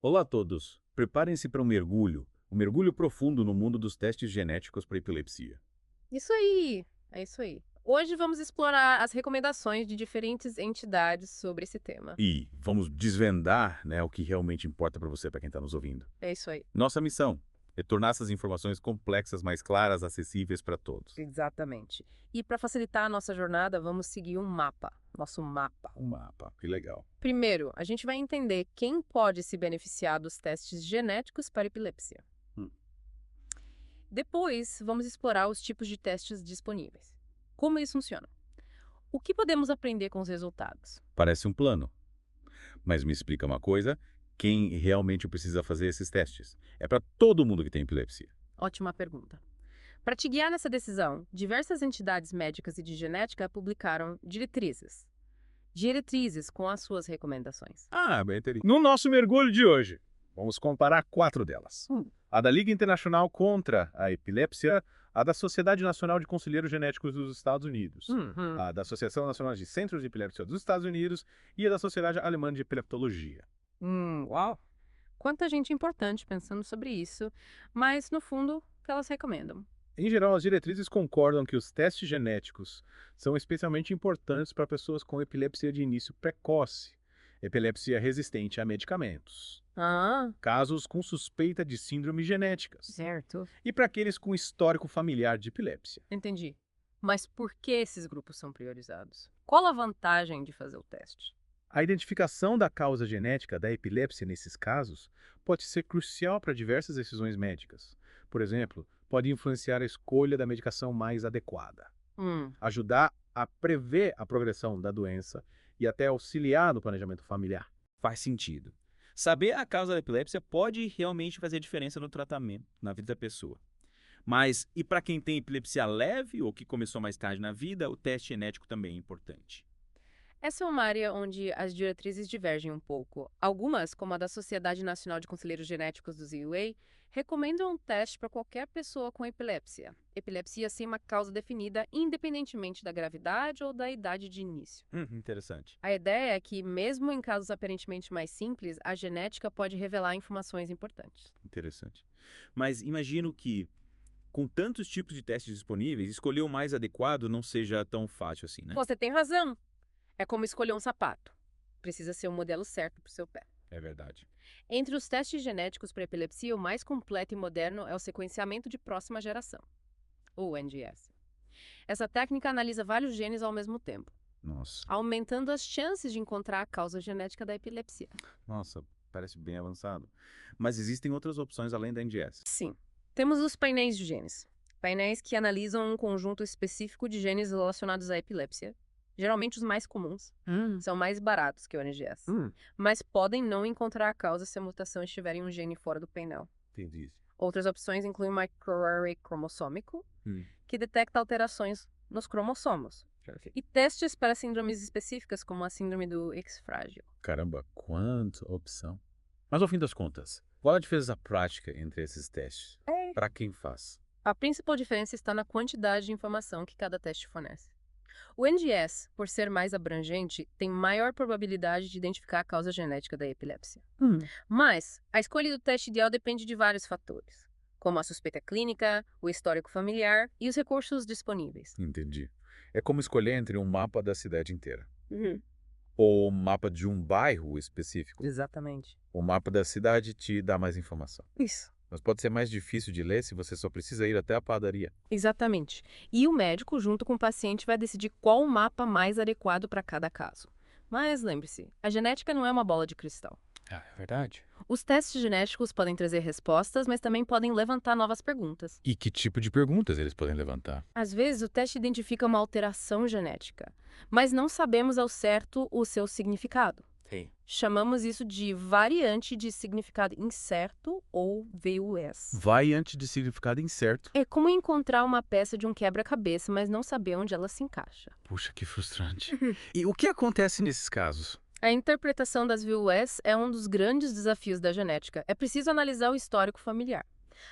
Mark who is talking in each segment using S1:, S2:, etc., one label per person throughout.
S1: Olá a todos! Preparem-se para um mergulho profundo no mundo dos testes genéticos para epilepsia.
S2: Isso aí, é isso aí. Hoje vamos explorar as recomendações de diferentes entidades sobre esse tema.
S1: E vamos desvendar, o que realmente importa para você, para quem está nos ouvindo.
S2: É isso aí.
S1: Nossa missão é tornar essas informações complexas mais claras, acessíveis para todos.
S2: Exatamente. E para facilitar a nossa jornada, vamos seguir um mapa, nosso mapa.
S1: Um mapa, que legal.
S2: Primeiro, a gente vai entender quem pode se beneficiar dos testes genéticos para epilepsia.
S1: Hum.
S2: Depois, vamos explorar os tipos de testes disponíveis. Como eles funcionam? O que podemos aprender com os resultados?
S1: Parece um plano, mas me explica uma coisa: quem realmente precisa fazer esses testes? É para todo mundo que tem epilepsia.
S2: Ótima pergunta. Para te guiar nessa decisão, diversas entidades médicas e de genética publicaram diretrizes com as suas recomendações.
S1: Ah, bem interessante. No nosso mergulho de hoje, vamos comparar 4 delas. A da Liga Internacional contra a Epilepsia, a da Sociedade Nacional de Conselheiros Genéticos dos Estados Unidos,
S2: Uhum.
S1: a da Associação Nacional de Centros de Epilepsia dos Estados Unidos e a da Sociedade Alemã de Epileptologia.
S2: Uau! Quanta gente importante pensando sobre isso, mas no fundo, o que elas recomendam?
S1: Em geral, as diretrizes concordam que os testes genéticos são especialmente importantes para pessoas com epilepsia de início precoce, epilepsia resistente a medicamentos,
S2: Ah,
S1: casos com suspeita de síndromes genéticas
S2: certo.
S1: e para aqueles com histórico familiar de epilepsia.
S2: Entendi. Mas por que esses grupos são priorizados? Qual a vantagem de fazer o teste?
S1: A identificação da causa genética da epilepsia nesses casos pode ser crucial para diversas decisões médicas. Por exemplo, pode influenciar a escolha da medicação mais adequada,
S2: Hum,
S1: ajudar a prever a progressão da doença e até auxiliar no planejamento familiar.
S3: Faz sentido. Saber a causa da epilepsia pode realmente fazer diferença no tratamento, na vida da pessoa. Mas, e para quem tem epilepsia leve ou que começou mais tarde na vida, o teste genético também é importante.
S2: Essa é uma área onde as diretrizes divergem um pouco. Algumas, como a da Sociedade Nacional de Conselheiros Genéticos do ZUA, recomendam um teste para qualquer pessoa com epilepsia. Epilepsia sem uma causa definida, independentemente da gravidade ou da idade de início.
S3: Interessante.
S2: A ideia é que, mesmo em casos aparentemente mais simples, a genética pode revelar informações importantes.
S3: Interessante. Mas imagino que, com tantos tipos de testes disponíveis, escolher o mais adequado não seja tão fácil assim, né?
S2: Você tem razão. É como escolher um sapato. Precisa ser o modelo certo para o seu pé.
S3: É verdade.
S2: Entre os testes genéticos para epilepsia, o mais completo e moderno é o sequenciamento de próxima geração, ou NGS. Essa técnica analisa vários genes ao mesmo tempo,
S1: Nossa,
S2: aumentando as chances de encontrar a causa genética da epilepsia.
S1: nossa, parece bem avançado. Mas existem outras opções além da NGS.
S2: Sim, temos os painéis de genes. Painéis que analisam um conjunto específico de genes relacionados à epilepsia. Geralmente os mais comuns. São mais baratos que o NGS. Mas podem não encontrar a causa se a mutação estiver em um gene fora do painel.
S1: Entendi.
S2: Outras opções incluem o microarray cromossômico,
S3: Hum.
S2: que detecta alterações nos cromossomos, e testes para síndromes específicas, como a síndrome do X frágil.
S1: Caramba, quanta opção. Mas ao fim das contas, qual a diferença prática entre esses testes? Para quem faz?
S2: A principal diferença está na quantidade de informação que cada teste fornece. O NGS, por ser mais abrangente, tem maior probabilidade de identificar a causa genética da epilepsia. Mas a escolha do teste ideal depende de vários fatores, como a suspeita clínica, o histórico familiar e os recursos disponíveis.
S1: Entendi. É como escolher entre um mapa da cidade inteira.
S2: Uhum.
S1: Ou um mapa de um bairro específico.
S2: Exatamente.
S1: O mapa da cidade te dá mais informação.
S2: Isso.
S1: Mas pode ser mais difícil de ler se você só precisa ir até a padaria.
S2: Exatamente. E o médico, junto com o paciente, vai decidir qual o mapa mais adequado para cada caso. Mas lembre-se, a genética não é uma bola de cristal.
S3: Ah, é verdade.
S2: Os testes genéticos podem trazer respostas, mas também podem levantar novas perguntas.
S1: E que tipo de perguntas eles podem levantar?
S2: Às vezes, o teste identifica uma alteração genética, mas não sabemos ao certo o seu significado.
S3: Sim.
S2: Chamamos isso de variante de significado incerto ou VUS.
S1: Variante de significado incerto.
S2: É como encontrar uma peça de um quebra-cabeça, mas não saber onde ela se encaixa.
S1: Puxa, que frustrante. E o que acontece nesses casos?
S2: A interpretação das VUS é um dos grandes desafios da genética. É preciso analisar o histórico familiar,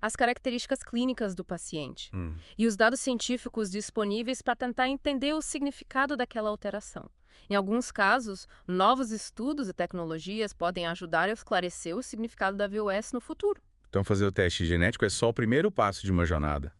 S2: as características clínicas do paciente e os dados científicos disponíveis para tentar entender o significado daquela alteração. Em alguns casos, novos estudos e tecnologias podem ajudar a esclarecer o significado da VUS no futuro.
S1: Então, fazer o teste genético é só o primeiro passo de uma jornada.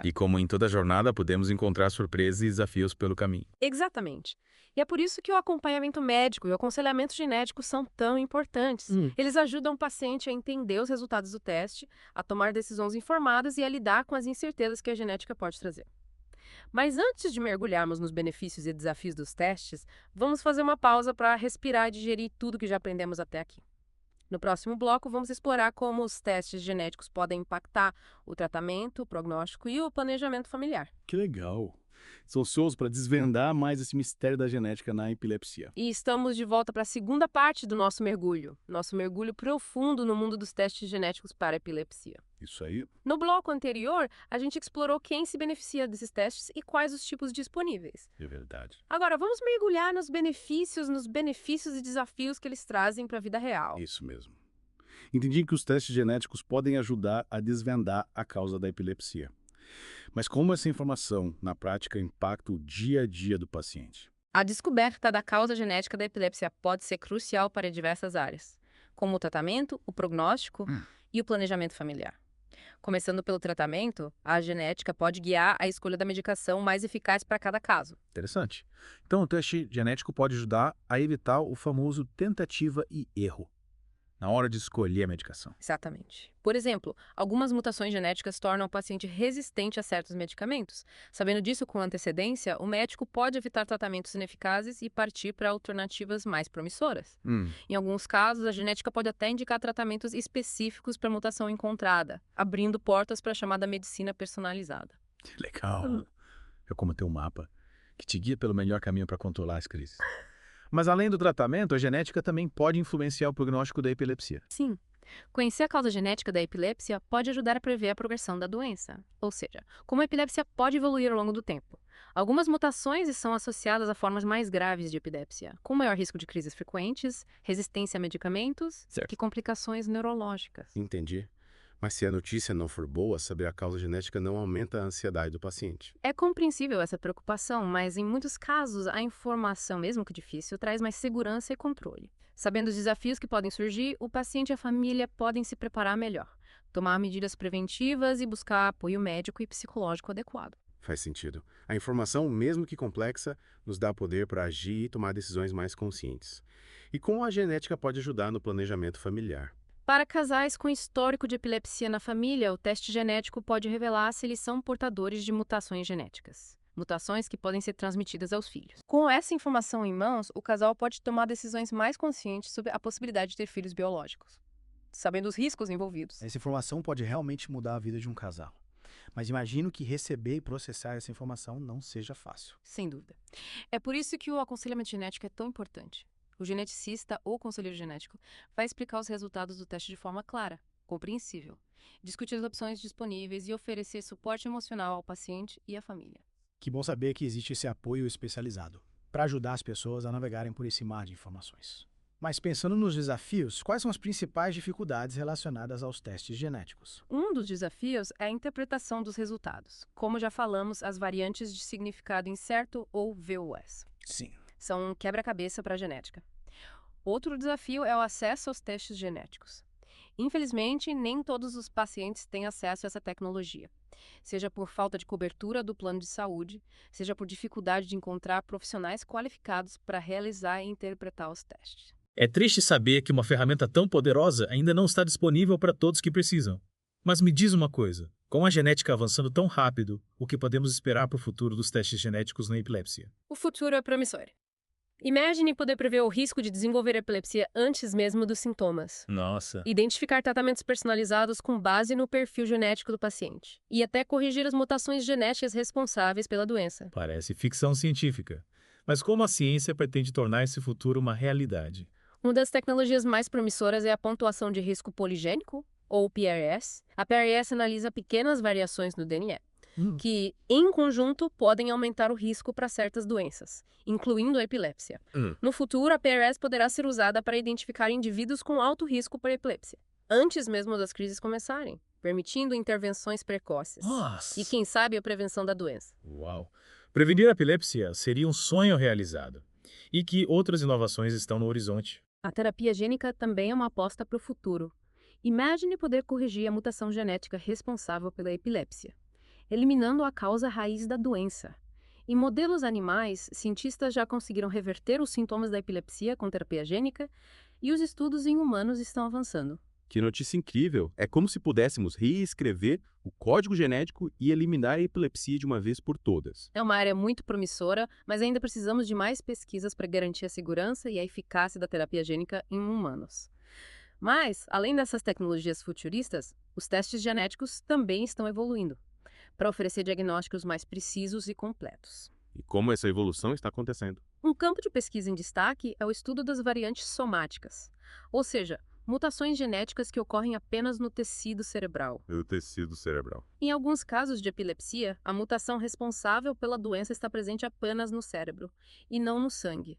S1: E como em toda jornada, podemos encontrar surpresas e desafios pelo caminho.
S2: Exatamente. E é por isso que o acompanhamento médico e o aconselhamento genético são tão importantes. Eles ajudam o paciente a entender os resultados do teste, a tomar decisões informadas e a lidar com as incertezas que a genética pode trazer. Mas antes de mergulharmos nos benefícios e desafios dos testes, vamos fazer uma pausa para respirar e digerir tudo que já aprendemos até aqui. No próximo bloco, vamos explorar como os testes genéticos podem impactar o tratamento, o prognóstico e o planejamento familiar.
S4: Que legal. Estou ansioso para desvendar mais esse mistério da genética na epilepsia.
S2: E estamos de volta para a segunda parte do nosso mergulho profundo no mundo dos testes genéticos para epilepsia.
S4: Isso aí.
S2: No bloco anterior, a gente explorou quem se beneficia desses testes e quais os tipos disponíveis.
S4: É verdade.
S2: Agora, vamos mergulhar nos benefícios e desafios que eles trazem para a vida real.
S4: Isso mesmo. Entendi que os testes genéticos podem ajudar a desvendar a causa da epilepsia. Mas como essa informação, na prática, impacta o dia a dia do paciente?
S2: A descoberta da causa genética da epilepsia pode ser crucial para diversas áreas, como o tratamento, o prognóstico e o planejamento familiar. Começando pelo tratamento, a genética pode guiar a escolha da medicação mais eficaz para cada caso.
S1: Interessante. Então, o teste genético pode ajudar a evitar o famoso tentativa e erro na hora de escolher a medicação.
S2: Exatamente. Por exemplo, algumas mutações genéticas tornam o paciente resistente a certos medicamentos. Sabendo disso com antecedência, o médico pode evitar tratamentos ineficazes e partir para alternativas mais promissoras. Em alguns casos, a genética pode até indicar tratamentos específicos para a mutação encontrada, abrindo portas para a chamada medicina personalizada.
S1: Legal. É como ter um mapa que te guia pelo melhor caminho para controlar as crises. Mas além do tratamento, a genética também pode influenciar o prognóstico da epilepsia.
S2: Sim. Conhecer a causa genética da epilepsia pode ajudar a prever a progressão da doença, ou seja, como a epilepsia pode evoluir ao longo do tempo. Algumas mutações são associadas a formas mais graves de epilepsia, com maior risco de crises frequentes, resistência a medicamentos e complicações neurológicas.
S5: Entendi. Mas se a notícia não for boa, saber a causa genética não aumenta a ansiedade do paciente.
S2: É compreensível essa preocupação, mas em muitos casos a informação, mesmo que difícil, traz mais segurança e controle. Sabendo os desafios que podem surgir, o paciente e a família podem se preparar melhor, tomar medidas preventivas e buscar apoio médico e psicológico adequado.
S5: Faz sentido. A informação, mesmo que complexa, nos dá poder para agir e tomar decisões mais conscientes. E como a genética pode ajudar no planejamento familiar?
S2: Para casais com histórico de epilepsia na família, o teste genético pode revelar se eles são portadores de mutações genéticas. Mutações que podem ser transmitidas aos filhos. Com essa informação em mãos, o casal pode tomar decisões mais conscientes sobre a possibilidade de ter filhos biológicos, sabendo os riscos envolvidos.
S6: Essa informação pode realmente mudar a vida de um casal. Mas imagino que receber e processar essa informação não seja fácil.
S2: Sem dúvida. É por isso que o aconselhamento genético é tão importante. O geneticista ou conselheiro genético vai explicar os resultados do teste de forma clara, compreensível, discutir as opções disponíveis e oferecer suporte emocional ao paciente e à família.
S6: Que bom saber que existe esse apoio especializado para ajudar as pessoas a navegarem por esse mar de informações. Mas pensando nos desafios, quais são as principais dificuldades relacionadas aos testes genéticos?
S2: Um dos desafios é a interpretação dos resultados. Como já falamos, as variantes de significado incerto ou VUS.
S6: Sim.
S2: São um quebra-cabeça para a genética. Outro desafio é o acesso aos testes genéticos. Infelizmente, nem todos os pacientes têm acesso a essa tecnologia, seja por falta de cobertura do plano de saúde, seja por dificuldade de encontrar profissionais qualificados para realizar e interpretar os testes.
S7: É triste saber que uma ferramenta tão poderosa ainda não está disponível para todos que precisam. Mas me diz uma coisa, com a genética avançando tão rápido, o que podemos esperar para o futuro dos testes genéticos na epilepsia?
S2: O futuro é promissor. Imagine poder prever o risco de desenvolver epilepsia antes mesmo dos sintomas.
S7: Nossa.
S2: Identificar tratamentos personalizados com base no perfil genético do paciente. E até corrigir as mutações genéticas responsáveis pela doença.
S7: Parece ficção científica. Mas como a ciência pretende tornar esse futuro uma realidade?
S2: Uma das tecnologias mais promissoras é a pontuação de risco poligênico, ou PRS. A PRS analisa pequenas variações no DNA, que, em conjunto, podem aumentar o risco para certas doenças, incluindo a epilepsia. No futuro, a PRS poderá ser usada para identificar indivíduos com alto risco para epilepsia, antes mesmo das crises começarem, permitindo intervenções precoces.
S7: Nossa.
S2: E, quem sabe, a prevenção da doença.
S7: Uau! Prevenir a epilepsia seria um sonho realizado. e que outras inovações estão no horizonte.
S2: A terapia gênica também é uma aposta para o futuro. Imagine poder corrigir a mutação genética responsável pela epilepsia, eliminando a causa raiz da doença. Em modelos animais, cientistas já conseguiram reverter os sintomas da epilepsia com terapia gênica e os estudos em humanos estão avançando.
S5: Que notícia incrível! É como se pudéssemos reescrever o código genético e eliminar a epilepsia de uma vez por todas.
S2: É uma área muito promissora, mas ainda precisamos de mais pesquisas para garantir a segurança e a eficácia da terapia gênica em humanos. Mas, além dessas tecnologias futuristas, os testes genéticos também estão evoluindo para oferecer diagnósticos mais precisos e completos.
S5: E como essa evolução está acontecendo?
S2: Um campo de pesquisa em destaque é o estudo das variantes somáticas, ou seja, mutações genéticas que ocorrem apenas no tecido cerebral.
S5: O tecido cerebral.
S2: Em alguns casos de epilepsia, a mutação responsável pela doença está presente apenas no cérebro e não no sangue,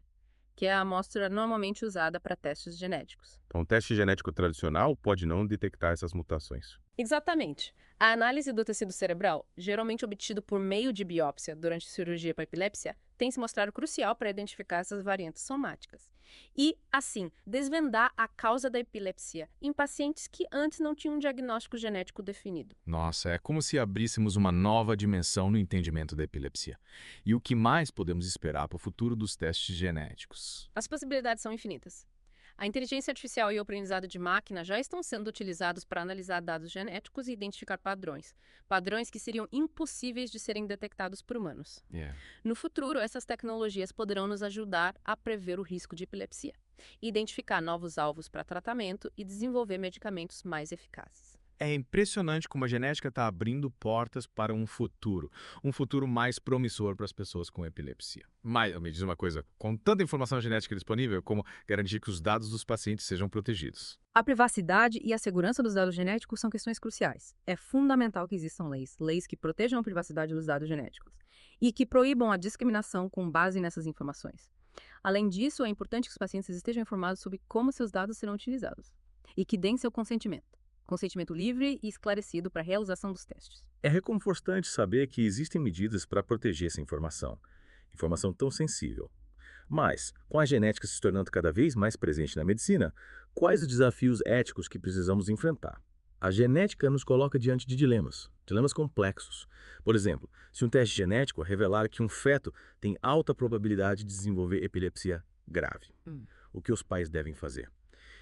S2: que é a amostra normalmente usada para testes genéticos.
S5: Então, o teste genético tradicional pode não detectar essas mutações.
S2: Exatamente. A análise do tecido cerebral, geralmente obtido por meio de biópsia durante cirurgia para epilepsia, tem se mostrado crucial para identificar essas variantes somáticas. E, assim, desvendar a causa da epilepsia em pacientes que antes não tinham um diagnóstico genético definido.
S8: Nossa, é como se abríssemos uma nova dimensão no entendimento da epilepsia. E o que mais podemos esperar para o futuro dos testes genéticos?
S2: As possibilidades são infinitas. A inteligência artificial e o aprendizado de máquina já estão sendo utilizados para analisar dados genéticos e identificar padrões. Padrões que seriam impossíveis de serem detectados por humanos. No futuro, essas tecnologias poderão nos ajudar a prever o risco de epilepsia, identificar novos alvos para tratamento e desenvolver medicamentos mais eficazes.
S1: É impressionante como a genética está abrindo portas para um futuro mais promissor para as pessoas com epilepsia. Mas, me diz uma coisa, com tanta informação genética disponível, como garantir que os dados dos pacientes sejam protegidos?
S2: A privacidade e a segurança dos dados genéticos são questões cruciais. É fundamental que existam leis que protejam a privacidade dos dados genéticos e que proíbam a discriminação com base nessas informações. Além disso, é importante que os pacientes estejam informados sobre como seus dados serão utilizados e que deem seu consentimento livre e esclarecido para a realização dos testes.
S1: É reconfortante saber que existem medidas para proteger essa informação tão sensível. Mas, com a genética se tornando cada vez mais presente na medicina, quais os desafios éticos que precisamos enfrentar? A genética nos coloca diante de dilemas complexos. Por exemplo, se um teste genético revelar que um feto tem alta probabilidade de desenvolver epilepsia grave, o que os pais devem fazer?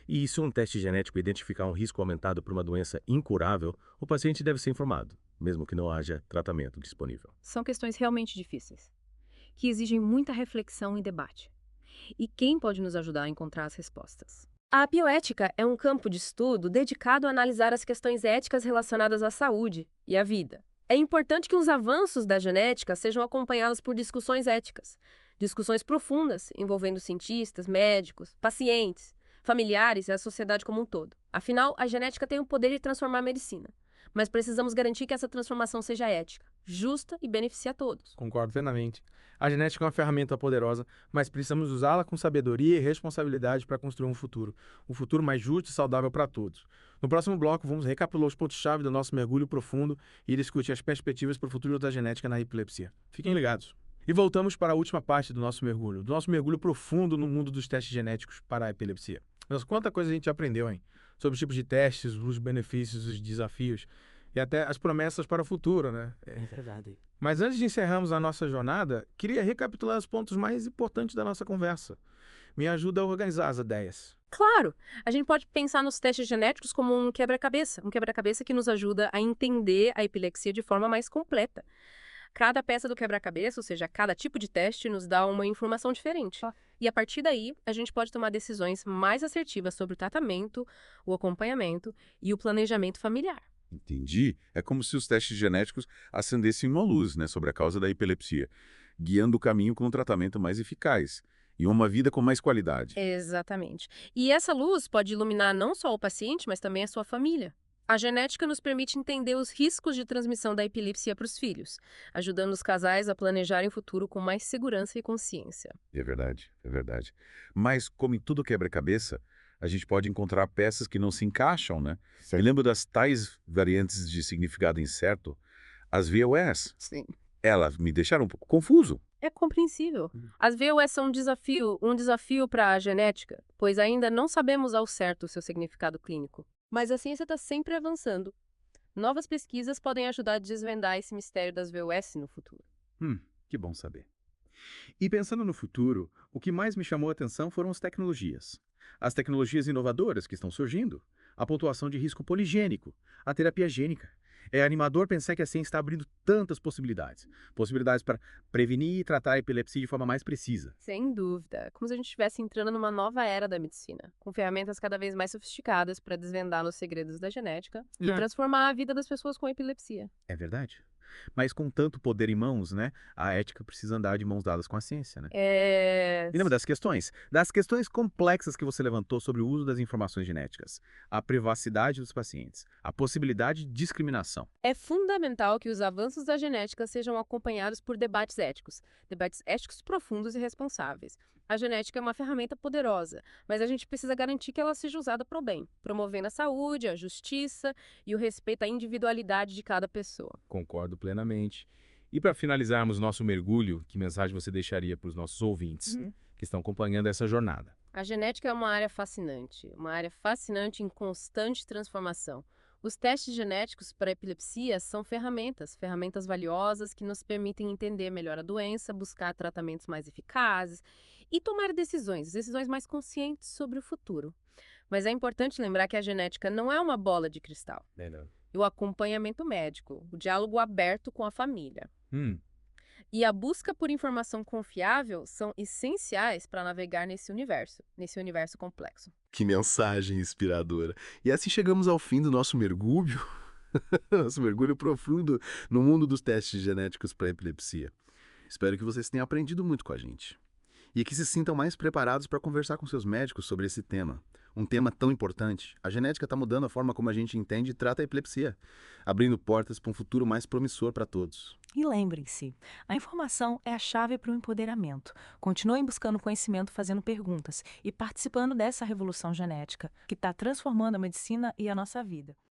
S1: E se um teste genético identificar um risco aumentado por uma doença incurável, o paciente deve ser informado, mesmo que não haja tratamento disponível.
S2: São questões realmente difíceis, que exigem muita reflexão e debate. E quem pode nos ajudar a encontrar as respostas? A bioética é um campo de estudo dedicado a analisar as questões éticas relacionadas à saúde e à vida. É importante que os avanços da genética sejam acompanhados por discussões éticas, discussões profundas envolvendo cientistas, médicos, pacientes, familiares e a sociedade como um todo. Afinal, a genética tem o poder de transformar a medicina, mas precisamos garantir que essa transformação seja ética, justa e beneficie a todos.
S9: Concordo plenamente. A genética é uma ferramenta poderosa, mas precisamos usá-la com sabedoria e responsabilidade para construir um futuro mais justo e saudável para todos. No próximo bloco, vamos recapitular os pontos-chave do nosso mergulho profundo e discutir as perspectivas para o futuro da genética na epilepsia. Fiquem ligados. E voltamos para a última parte do nosso mergulho profundo no mundo dos testes genéticos para a epilepsia. Mas quanta coisa a gente aprendeu, hein? Sobre os tipos de testes, os benefícios, os desafios e até as promessas para o futuro, né?
S10: É verdade.
S9: Mas antes de encerrarmos a nossa jornada, queria recapitular os pontos mais importantes da nossa conversa. Me ajuda a organizar as ideias.
S2: Claro! A gente pode pensar nos testes genéticos como um quebra-cabeça que nos ajuda a entender a epilepsia de forma mais completa. Cada peça do quebra-cabeça, ou seja, cada tipo de teste, nos dá uma informação diferente. E a partir daí, a gente pode tomar decisões mais assertivas sobre o tratamento, o acompanhamento e o planejamento familiar.
S11: Entendi. É como se os testes genéticos acendessem uma luz, né, sobre a causa da epilepsia, guiando o caminho com um tratamento mais eficaz e uma vida com mais qualidade.
S2: Exatamente. E essa luz pode iluminar não só o paciente, mas também a sua família. A genética nos permite entender os riscos de transmissão da epilepsia para os filhos, ajudando os casais a planejarem o futuro com mais segurança e consciência.
S11: É verdade, é verdade. Mas, como em tudo quebra-cabeça, a gente pode encontrar peças que não se encaixam, né? Eu lembro das tais variantes de significado incerto, as VOS.
S2: Sim.
S11: Elas me deixaram um pouco confuso.
S2: É compreensível. As VUS são um desafio para a genética, pois ainda não sabemos ao certo o seu significado clínico. Mas a ciência está sempre avançando. Novas pesquisas podem ajudar a desvendar esse mistério das VUS no futuro.
S3: Que bom saber. E pensando no futuro, o que mais me chamou a atenção foram as tecnologias. As tecnologias inovadoras que estão surgindo, a pontuação de risco poligênico, a terapia gênica. É animador pensar que a ciência está abrindo tantas possibilidades. Possibilidades para prevenir e tratar a epilepsia de forma mais precisa.
S2: Sem dúvida, como se a gente estivesse entrando numa nova era da medicina, com ferramentas cada vez mais sofisticadas para desvendar os segredos da genética e transformar a vida das pessoas com epilepsia.
S3: É verdade. Mas com tanto poder em mãos, né? A ética precisa andar de mãos dadas com a ciência, né? E lembra das questões? Das questões complexas que você levantou sobre o uso das informações genéticas, a privacidade dos pacientes, a possibilidade de discriminação.
S2: É fundamental que os avanços da genética sejam acompanhados por debates éticos profundos e responsáveis. A genética é uma ferramenta poderosa, mas a gente precisa garantir que ela seja usada para o bem, promovendo a saúde, a justiça e o respeito à individualidade de cada pessoa.
S3: Concordo plenamente. E para finalizarmos nosso mergulho, que mensagem você deixaria para os nossos ouvintes que estão acompanhando essa jornada?
S2: A genética é uma área fascinante em constante transformação. Os testes genéticos para epilepsia são ferramentas valiosas que nos permitem entender melhor a doença, buscar tratamentos mais eficazes e tomar decisões mais conscientes sobre o futuro. Mas é importante lembrar que a genética não é uma bola de cristal. E o acompanhamento médico, o diálogo aberto com a família. E a busca por informação confiável são essenciais para navegar nesse universo complexo.
S5: Que mensagem inspiradora. E assim chegamos ao fim do nosso mergulho, nosso mergulho profundo no mundo dos testes genéticos para epilepsia. Espero que vocês tenham aprendido muito com a gente. E que se sintam mais preparados para conversar com seus médicos sobre esse tema. Um tema tão importante. A genética está mudando a forma como a gente entende e trata a epilepsia, abrindo portas para um futuro mais promissor para todos.
S10: E lembrem-se, a informação é a chave para o empoderamento. Continuem buscando conhecimento, fazendo perguntas e participando dessa revolução genética que está transformando a medicina e a nossa vida.